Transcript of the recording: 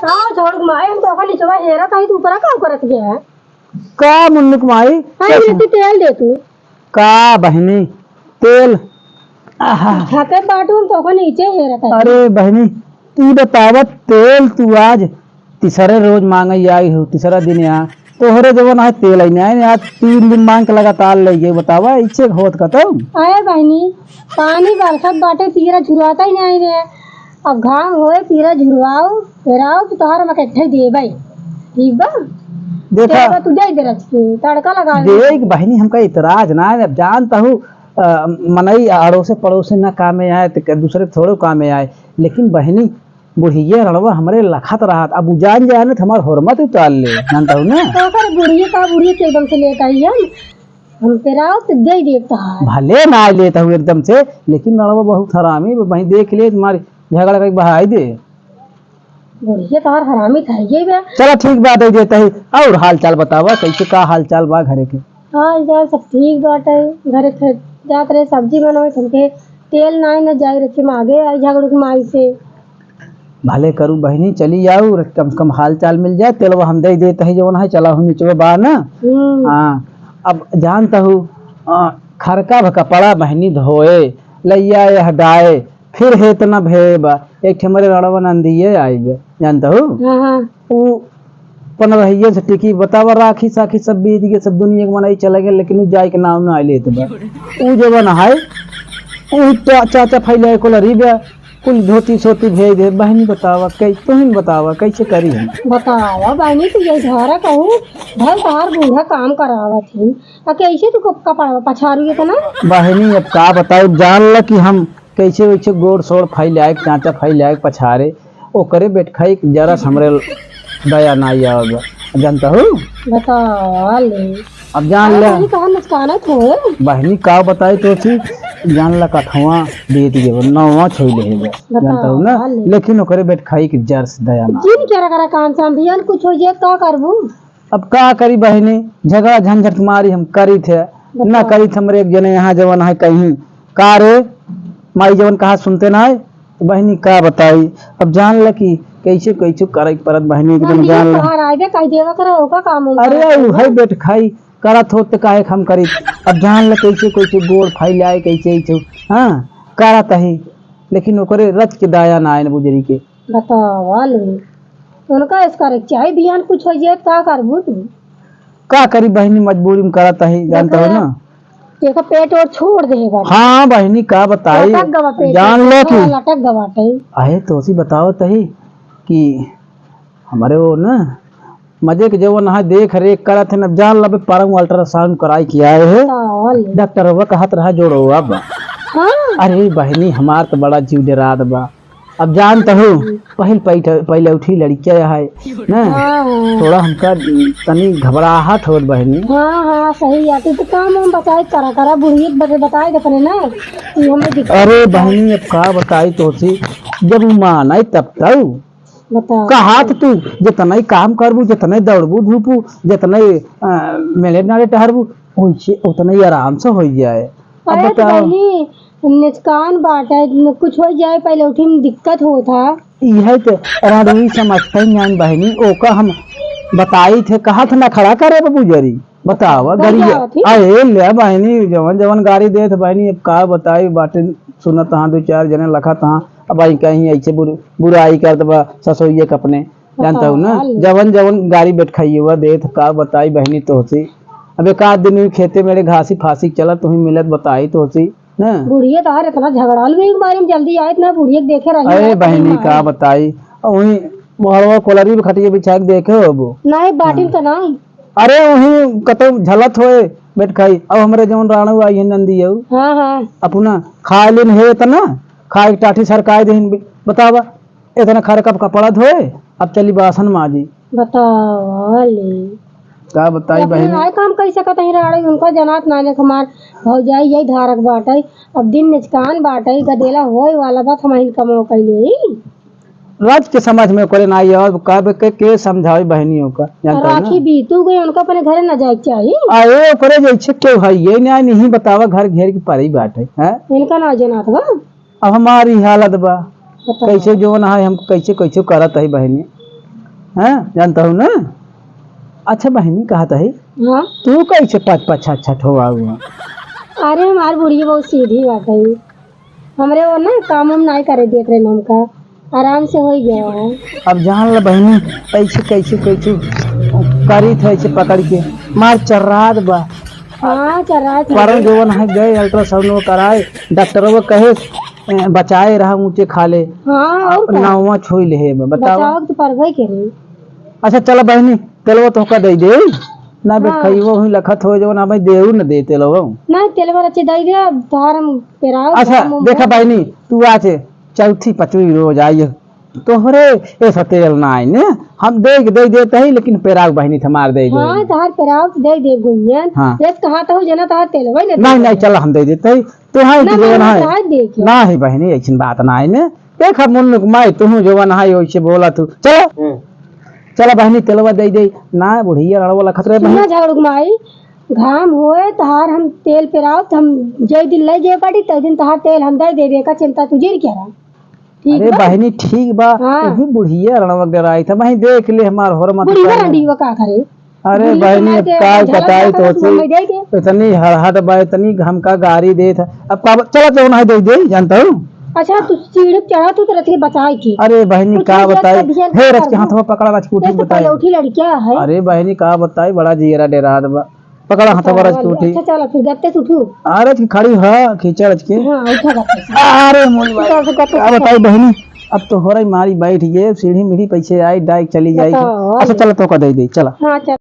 हाँ छोड़ माई हम तो खाली चवा हेरा कहीं तू ऊपर काम करत गया है का मुन्नुक माई हाँ ये तेल दे तू का बहनी तेल खाते बाटू हम तो खाली नीचे हेरा था अरे बहनी तू बतावत तेल तू आज तीसरे रोज मांग आई हो तीसरा दिन यहाँ तोहरे जवन है तेल आई आज 3 दिन मांग के लगातार ले गए बतावा इच्छे होत का तो अरे बहनी पानी बरसत बाटे तीरा झुराता ही नहीं रे अब घाम होए तीरा झुरवाओ हेराओ तो तोहरा मैं इकट्ठे दे भाई ठीक बा देखा तू दे दे रच के तड़का लगा देख बहनी हमका इतराज ना है अब जानता हूँ मनई अड़ोसे पड़ोसे ना काम में आए तो दूसरे थोड़े काम में आए लेकिन बहनी बुढ़िया रणवा हमरे लखत रहा अब जान जाए ना तो हमार हुरमत उतार ले जानता हूँ ना तो कर बुढ़िया का बुढ़िया के एकदम से लेकर आई हम तेरा तो दे देता है भले ना लेता हूँ एकदम से लेकिन रणवा बहुत हरामी वहीं देख ले तुम्हारी झगड़ा करके बहाई दे बुढ़िया तो हरामी था ये बे चलो ठीक बात है देता ही और हाल चाल बतावा कैसे का हाल चाल बा घरे के हाँ यार सब ठीक बाटे घरे जात रहे सब्जी बनावे तुमके तेल ना जाई रखे मांगे आई झगड़ू की माई से भले करूँ बहनी चली जाऊ कम से कम हाल चाल मिल जाए तेल हम दे देते हैं जो है चला हूँ नीचे बा ना हाँ अब जानता हूँ खरका कपड़ा बहनी धोए लैया हटाए फिर है इतना भेबा एक हमारे रड़वा नंदिये आई जानता हूँ वो पन रहिए से टिकी बतावा राखी साखी सब बीत गए सब दुनिया के मनाई चला गया लेकिन वो जाए के नाम ना आए वो जो बना है वो चाचा फैले को लरी बे कुल धोती सोती भेज दे बहनी बतावा तुम बतावा कैसे करी हम बतावा बहनी तू ये धारा कहूँ भल तार बूढ़ा काम करावा थी कैसे तू कपड़ा पछारू इतना बहनी अब का बताओ जान ल कि हम कैसे वैसे गोड़ सोड़ फैल आए चाचा फैल आए पछारे ओ करे बैठ खाई जरा हमरे दया ना आवेगा जानता हूँ बतावा ले अब जान ले कहा नुकसान थो बहनी का बताई तो ठीक जान ला कठवा दे दिए नवा छोड़ ले जानता हूँ ना लेकिन ओकरे बैठ खाई कि जर से दया ना जिन क्या करा काम संभियन कुछ हो जे का करबू अब का करी बहनी झगड़ा झंझट मारी हम करी थे ना करी थे हमरे एक जने यहाँ जवन है कहीं का रे माई जवन कहा सुनते ना है तो बहनी का बताई अब जान ल कि कैसे कैसे करे परत बहनी के तुम जान ल अरे है बैठ खाई करत हो तो काहे हम करी अब जान ल कैसे कैसे गोड़ फैल आए कैसे हाँ करत है लेकिन ओकरे रच के दाया ना आए बुजरी के बतावा ले उनका इसका चाहे बियान कुछ हो जाए का करबू तू का करी बहनी मजबूरी में करत है जानता हो ना देखो पेट और छोड़ देगा हाँ बहनी का बताई जान लो कि लटक गवाटे आहे तो उसी बताओ तही कि हमारे वो ना मजे के जवन है देख रेख करत है न जान लो परम अल्ट्रासाउंड कराई किया है डॉक्टर वो कहत रहा जोड़ो अब अरे बहनी हमार तो बड़ा जीव डरात बा अब जानता हूँ पहले उठी लड़किया है ना थोड़ा हमका तनी घबराहट हो बहनी हाँ सही है तो काम हम बताए करा बुढ़ी बताए अपने ना कि हमें अरे बहनी अब का बताई तो जब मान आई तब तक कहा तू जितना काम करबू जितना दौड़बू धूपू जितना मेले नाले टहरबू उतना ही आराम से हो जाए अब बताओ निचकान बाटा कुछ हो जाए पहले उठी में दिक्कत होता यह तो राडवी समझते ही बहनी ओका हम बताई थे कहा था ना खड़ा करे बाबू जरी बतावा गाड़ी अरे ले बहनी जवन जवन गाड़ी दे थे बहनी अब का बताई बाटे सुनत हाँ 2-4 जने लखत हाँ अब आई कहीं ऐसे बुराई कर दबा ससोइये कपने जानता हूँ ना जवन जवन गाड़ी बैठ खाइए हुआ दे थे का बताई बहनी तो अब एक आध दिन खेते मेरे घासी फांसी चला तुम्हें मिलत बताई तो बुढ़िया तार इतना झगड़ा एक बार में जल्दी आए इतना बुढ़िया देखे रही अरे बहनी का बताई वही मोहरवा कोलरी खटिए बिछा के देखे हो वो नहीं बाटिन का नाम अरे वही कतो झलत होए बैठ खाई अब हमरे जवन राणू आई है नंदी हाँ अपना खाए लेन है इतना खाए टाठी सरकाए देन बतावा इतना खर कब कपड़ा धोए अब चली बासन माजी बतावा ले का बताई बहन आए काम कैसे कत ही राड़े उनका जनात नाने हमार हो जाए यही धारक बाटे अब दिन निचकान बाटे गदेला होए वाला बात हम कमो कैले रात के समझ में करे ना आइए और कब के समझावे बहनियों का जानता है राखी बीतू गई उनका अपने घरे न जाए चाहिए। ना आए करे जैसे क्यों है ये नहीं बतावा घर घेर के परी बात है हैं? इनका ना जनात बा अब हमारी हालत बा बताओ। कैसे जो ना है हम कैसे कैसे करत है बहनी हैं जानता हूँ ना। अच्छा बहनी कहत है हाँ तू कैसे पाँच पाँच छठ छठ हुआ हुआ अरे हमारी बुढ़िया बहुत सीधी बात है हमरे वो ना काम हम नहीं करे देख रहे हमका आराम से हो गया है। अब जान ल बहनी कैसे कैसे कैसे करी थे ऐसे पकड़ के मार चर्रात बा हाँ चल रहा परम जवन है गए अल्ट्रासाउंड वो कराए डॉक्टर वो कहे बचाए रहा ऊँचे खाले हाँ और का? नावा छोई ले बताओ। बचाओ तो परवाही करे। अच्छा चलो बहनी तेलवा तो का दे दे ना बे हाँ। खइबो हुई लखत हो जो ना भाई देऊ न दे तेलवा। नहीं तेल वाला अच्छे दे दे तार हम पेराओ अच्छा हम- देखा बहनी तू आज चौथी पचवी रोज आई तोहरे ऐसा तेल ना आई ने हम दे देते ही लेकिन पेराग बहनी थमार दे दे हाँ तार पेराओ तो दे दे गुइयन हाँ। एक कहा तो जना तार तेल वही ले नहीं नहीं चल हम दे देते ही तो हाँ ना जो ना है तार देख ना है बहनी ऐसी बात ना है ने देखा मुन्नुक माई तू जो ना है वैसे बोला तू चलो चलो बहनी तेलवा दे दे ना बुढ़िया लड़वा खतरे बहनी ना झगड़ घुमाई घाम होए तार हम तेल पेराओ तो हम जय दिन ले जे पाटी तै दिन तार तेल हम दे दे का चिंता तुझे क्या रहा ठीक अरे बा बहनी ठीक बा हाँ। तू बुढ़िया रणवक डराई था बहनी देख ले हमार होर मत बुढ़ी कर। रंडी वो का करे अरे बुढ़ी बहनी कमाई अब दे, काय झगड़ बताई झगड़ तो तो हमें दे दे। इतनी हड़हट बा इतनी हमका गाड़ी दे था अब का चलो तो ना दे दे जानता हूँ। अच्छा तू सीढ़ी चढ़ा तू तो रथी बचाई थी अरे बहनी कुछ का नहीं बताई दिया, दिया, हे दिया, रच के हाथ में पकड़ा राजपूती एक तो बताई। पलौठी लड़कियां है अरे बहनी का बताई बड़ा जीरा डेरा बा पकड़ा हाथ में राजपूती। अच्छा चलो फिर गत्ते से उठू अरे की खड़ी है खींचा रच के हाँ उठा गत्ते से अरे मोली भाई उठा से गत्ते क्या से। बताई बहनी अब तो हो रही मारी बैठ गए सीढ़ी मीढ़ी पीछे आई डाइक चली जाएगी। बताओ, अच्छा चलो तो का दे दे चला। हाँ चल